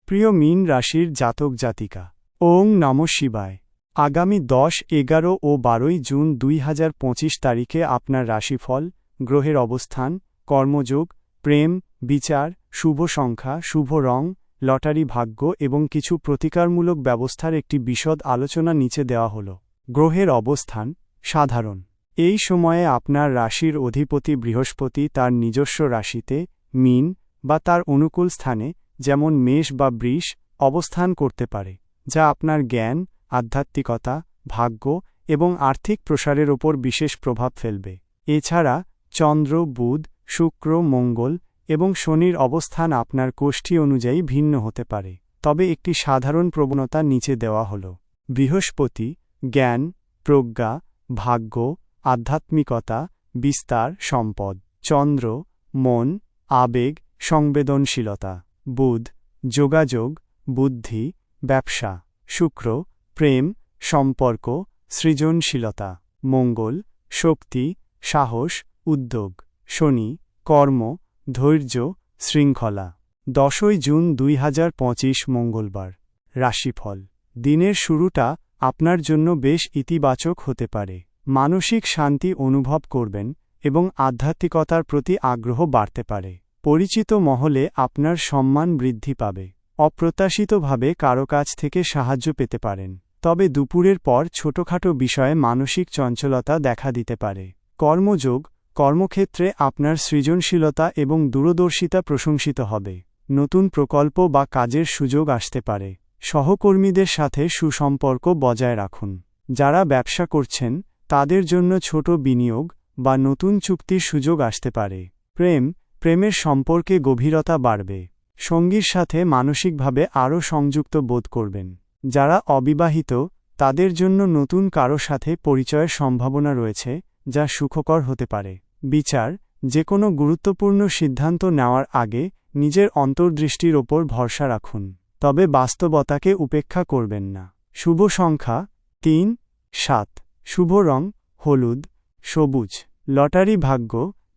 প্রিয় মীন রাশির জাতক জাতিকা, ওং নমঃ শিবায়। আগামী 10, 11 ও 12 জুন 2025 তারিখে আপনার রাশিফল, গ্রহের অবস্থান, কর্মযোগ, প্রেম, বিচার, শুভ সংখ্যা, শুভ রং, লটারি ভাগ্য এবং কিছু প্রতিকারমূলক ব্যবস্থার একটি বিশদ আলোচনা নিচে দেওয়া হল। গ্রহের অবস্থান সাধারণ। এই সময়ে আপনার রাশির অধিপতি বৃহস্পতি তার নিজস্ব রাশিতে, মীন বা তার অনুকূল স্থানে, যেমন মেষ বা বৃষ, অবস্থান করতে পারে, যা আপনার জ্ঞান, আধ্যাত্মিকতা, ভাগ্য এবং আর্থিক প্রসারের ওপর বিশেষ প্রভাব ফেলবে। এছাড়া চন্দ্র, বুধ, শুক্র, মঙ্গল এবং শনির অবস্থান আপনার কোষ্ঠী অনুযায়ী ভিন্ন হতে পারে, তবে একটি সাধারণ প্রবণতা নিচে দেওয়া হল। বৃহস্পতি জ্ঞান, প্রজ্ঞা, ভাগ্য, আধ্যাত্মিকতা, বিস্তার, সম্পদ। চন্দ্র মন, আবেগ, সংবেদনশীলতা। বুধ যোগাযোগ, বুদ্ধি, ব্যবসা। শুক্র প্রেম, সম্পর্ক, সৃজনশীলতা। মঙ্গল শক্তি, সাহস, উদ্যোগ। শনি কর্ম, ধৈর্য, শৃঙ্খলা। 10 জুন 2025 মঙ্গলবার। রাশিফল। দিনের শুরুটা আপনার জন্য বেশ ইতিবাচক হতে পারে। মানসিক শান্তি অনুভব করবেন এবং আধ্যাত্মিকতার প্রতি আগ্রহ বাড়তে পারে। পরিচিত মহলে আপনার সম্মান বৃদ্ধি পাবে। অপ্রত্যাশিতভাবে কারো কাছ থেকে সাহায্য পেতে পারেন, তবে দুপুরের পর ছোটখাটো বিষয়ে মানসিক চঞ্চলতা দেখা দিতে পারে। কর্মযোগ, কর্মক্ষেত্রে আপনার সৃজনশীলতা এবং দূরদর্শিতা প্রশংসিত হবে। নতুন প্রকল্প বা কাজের সুযোগ আসতে পারে। সহকর্মীদের সাথে সুসম্পর্ক বজায় রাখুন। যারা ব্যবসা করছেন তাদের জন্য ছোট বিনিয়োগ বা নতুন চুক্তির সুযোগ আসতে পারে। প্রেমের সম্পর্কে গভীরতা বাড়বে। সঙ্গীর সাথে মানসিকভাবে আরও সংযুক্ত বোধ করবেন। যারা অবিবাহিত তাদের জন্য নতুন কারো সাথে পরিচয়ের সম্ভাবনা রয়েছে, যা সুখকর হতে পারে। বিচার, যে কোনো গুরুত্বপূর্ণ সিদ্ধান্ত নেওয়ার আগে নিজের অন্তর্দৃষ্টির ওপর ভরসা রাখুন, তবে বাস্তবতাকে উপেক্ষা করবেন না। শুভ সংখ্যা 3, 7। শুভ রং হলুদ, সবুজ। লটারি ভাগ্য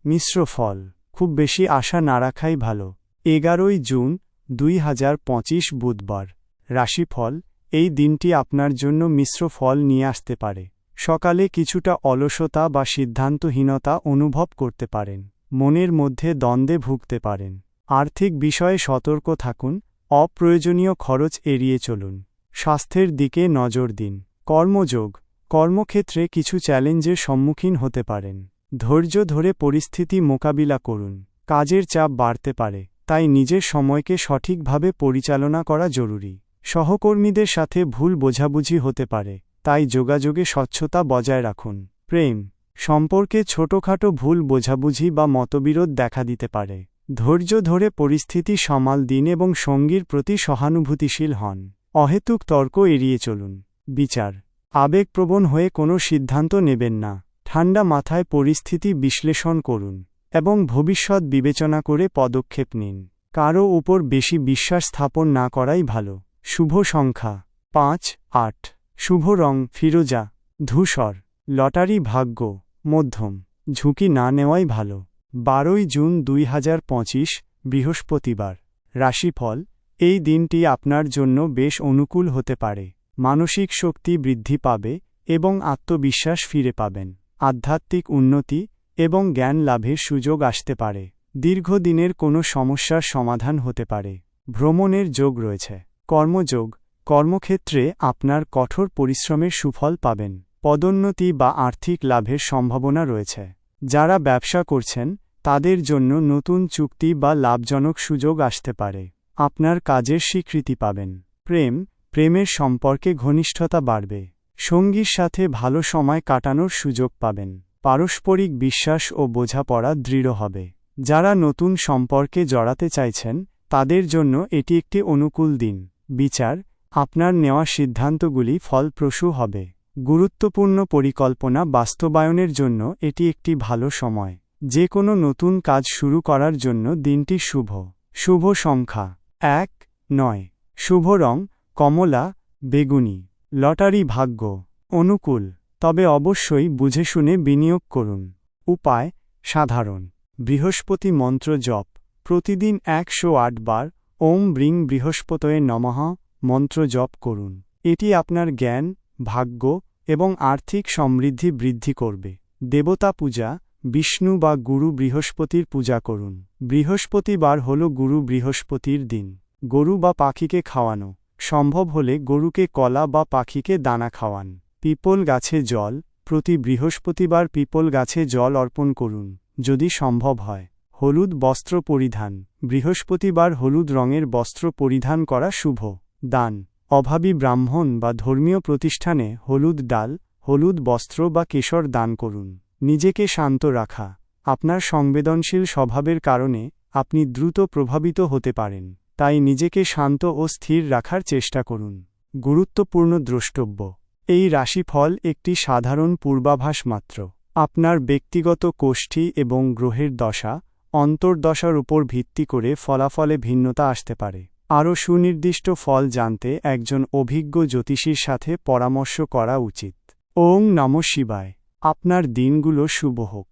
মিশ্র ফল। খুব বেশি আশা না রাখাই ভালো। 11 জুন 2025 বুধবার। রাশিফল। এই দিনটি আপনার জন্য মিশ্র ফল নিয়ে আসতে পারে। সকালে কিছুটা অলসতা বা সিদ্ধান্তহীনতা অনুভব করতে পারেন। মনের মধ্যে দ্বন্দ্বে ভুগতে পারেন। আর্থিক বিষয়ে সতর্ক থাকুন, অপ্রয়োজনীয় খরচ এড়িয়ে চলুন। স্বাস্থ্যের দিকে নজর দিন। কর্মযোগ, কর্মক্ষেত্রে কিছু চ্যালেঞ্জের সম্মুখীন হতে পারেন। ধৈর্য ধরে পরিস্থিতি মোকাবিলা করুন। কাজের চাপ বাড়তে পারে, তাই নিজের সময়কে সঠিকভাবে পরিচালনা করা জরুরি। সহকর্মীদের সাথে ভুল বোঝাবুঝি হতে পারে, তাই যোগাযোগে স্বচ্ছতা বজায় রাখুন। প্রেম সম্পর্কে ছোটখাটো ভুল বোঝাবুঝি বা মতবিরোধ দেখা দিতে পারে। ধৈর্য ধরে পরিস্থিতি সামাল দিন এবং সঙ্গীর প্রতি সহানুভূতিশীল হন। অহেতুক তর্ক এড়িয়ে চলুন। বিচার, আবেগপ্রবণ হয়ে কোনো সিদ্ধান্ত নেবেন না। ঠান্ডা মাথায় পরিস্থিতি বিশ্লেষণ করুন এবং ভবিষ্যৎ বিবেচনা করে পদক্ষেপ নিন। কারও উপর বেশি বিশ্বাস স্থাপন না করাই ভালো। শুভ সংখ্যা 5, 8। শুভ রং ফিরোজা, ধূসর। লটারি ভাগ্য মধ্যম। ঝুঁকি না নেওয়াই ভালো। 12 জুন 2025 বৃহস্পতিবার। রাশিফল। এই দিনটি আপনার জন্য বেশ অনুকূল হতে পারে। মানসিক শক্তি বৃদ্ধি পাবে এবং আত্মবিশ্বাস ফিরে পাবেন। আধ্যাত্মিক উন্নতি এবং জ্ঞান লাভের সুযোগ আসতে পারে। দীর্ঘদিনের কোনো সমস্যার সমাধান হতে পারে। ভ্রমণের যোগ রয়েছে। কর্মযোগ, কর্মক্ষেত্রে আপনার কঠোর পরিশ্রমের সুফল পাবেন। পদোন্নতি বা আর্থিক লাভের সম্ভাবনা রয়েছে। যারা ব্যবসা করছেন তাদের জন্য নতুন চুক্তি বা লাভজনক সুযোগ আসতে পারে। আপনার কাজের স্বীকৃতি পাবেন। প্রেমের সম্পর্কে ঘনিষ্ঠতা বাড়বে। সঙ্গীর সাথে ভালো সময় কাটানোর সুযোগ পাবেন। পারস্পরিক বিশ্বাস ও বোঝাপড়া দৃঢ় হবে। যারা নতুন সম্পর্কে জড়াতে চাইছেন তাদের জন্য এটি একটি অনুকূল দিন। বিচার, আপনার নেওয়া সিদ্ধান্তগুলি ফলপ্রসূ হবে। গুরুত্বপূর্ণ পরিকল্পনা বাস্তবায়নের জন্য এটি একটি ভালো সময়। যে কোনো নতুন কাজ শুরু করার জন্য দিনটি শুভ। শুভ সংখ্যা 1, 9। শুভ রং কমলা, বেগুনি। লটারি ভাগ্য অনুকূল, তবে অবশ্যই বুঝেশুনে বিনিয়োগ করুন। উপায় সাধারণ। বৃহস্পতি মন্ত্র জপ প্রতিদিন 108 বার ওম ব্রিং বৃহস্পতয়ে নমঃ মন্ত্র জপ করুন। এটি আপনার জ্ঞান, ভাগ্য এবং আর্থিক সমৃদ্ধি বৃদ্ধি করবে। দেবতা পূজা, বিষ্ণু বা গুরু বৃহস্পতির পূজা করুন। বৃহস্পতিবার হল গুরু বৃহস্পতির দিন। গরু বা পাখিকে খাওয়ানো, সম্ভব হলে গরুকে কলা বা পাখিকে দানা খাওয়ান। পিপল গাছে জল, প্রতি বৃহস্পতিবার পিপল গাছে জল অর্পণ করুন যদি সম্ভব হয়। হলুদ বস্ত্র পরিধান, বৃহস্পতিবার হলুদ রঙের বস্ত্র পরিধান করা শুভ। দান, অভাবী ব্রাহ্মণ বা ধর্মীয় প্রতিষ্ঠানে হলুদ ডাল, হলুদ বস্ত্র বা কেশর দান করুন। নিজেকে শান্ত রাখা, আপনার সংবেদনশীল স্বভাবের কারণে আপনি দ্রুত প্রভাবিত হতে পারেন, তাই নিজেকে শান্ত ও স্থির রাখার চেষ্টা করুন। গুরুত্বপূর্ণ দ্রষ্টব্য: এই রাশিফল একটি সাধারণ পূর্বাভাস মাত্র। আপনার ব্যক্তিগত কোষ্ঠী এবং গ্রহের দশা অন্তর্দশার উপর ভিত্তি করে ফলাফলে ভিন্নতা আসতে পারে। আরও সুনির্দিষ্ট ফল জানতে একজন অভিজ্ঞ জ্যোতিষীর সাথে পরামর্শ করা উচিত। ওং নমঃ শিবায়। আপনার দিনগুলো শুভ হোক।